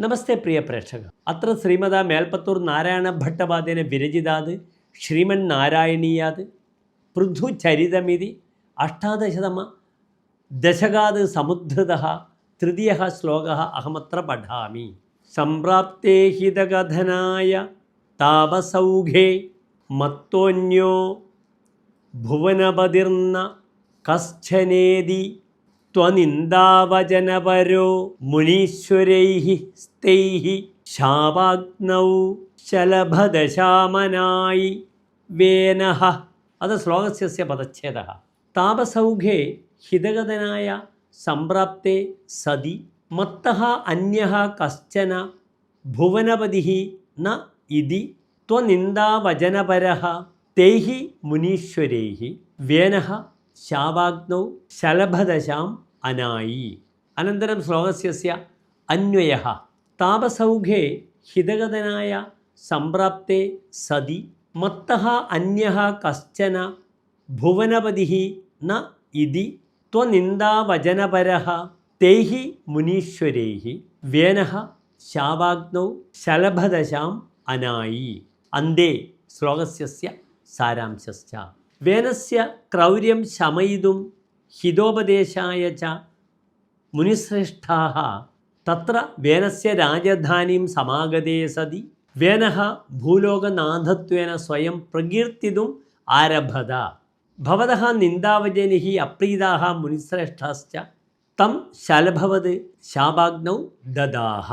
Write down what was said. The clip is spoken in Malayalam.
നമസ്തേ പ്രിയ പ്രേക്ഷക. അത്ര ശ്രീമത മേൽപ്പത്തൂർ നാരായണ ഭട്ടപാദേന വിരചിതാത് ശ്രീമൻ നാരായണീയാത് പൃഥുചരിതമിതി അഷ്ടാദശതമ ദശകാത് സമുദ്ധൃതഃ തൃതീയഃ ശ്ലോകഃ അഹമത്ര പഠാമി. സംപ്രാപ്തേ ഹിതകഥനായ താപസൗഘേ മത്തോന്യോ ഭുവനപതിർന്ന കശ്ചനേതി ത്വനിന്ദാവചനപരോ മുനീശ്വരൈഃ സ്തൈഃ ശാപാഗ്നൗ ശലഭദശാമനായി വേനഃ. അത് ശ്ലോകസ്യ പദച്ഛേദः. താപസൗഘേ ഹിതകഥനായ സംപ്രാപ്തേ സതി മത്തഃ അന്യഃ കശ്ചന ഭുവനപതിഃ ന ഇതി ത്വനിന്ദാവചനപരഃ തൈഃ മുനീശ്വരൈഃ വേനഃ ശാപാഗ്നൗ ശലഭദശാം അനായി. അനന്തരം ശ്ലോകസ്യ അന്വയഃ. താപസൗഘേ ഹിതകഥനായ സംപ്രാപ്തേ സതി മത്തഃ അന്യഃ കശ്ചന ഭുവനപതിഃ ന ഇതി ത്വനിന്ദാവചനപരഃ തൈഃ മുനീശ്വരൈഃ വേനഃ ശാപാഗ്നൗ ശലഭദശാം അനായി. അന്തേ ശ്ലോകസ്യ സാരാംശശ്ച. വേനസ്യ ക്രൗര്യം ശമയിതും ഹിതോപദേശായ ച മുനിശ്രേഷ്ഠാഃ തത്ര വേനസ്യ രാജധാനീം സമാഗതേ സതി വേനഃ ഭൂലോകനാഥത്വേന സ്വയം പ്രകീർത്തിതും ആരഭത. ഭവതഃ നിന്ദാവചനൈഃ അപ്രീതാഃ മുനിശ്രേഷ്ഠാശ്ച തം ശലഭവത് ശാപാഗ്നൗ ദദാഃ.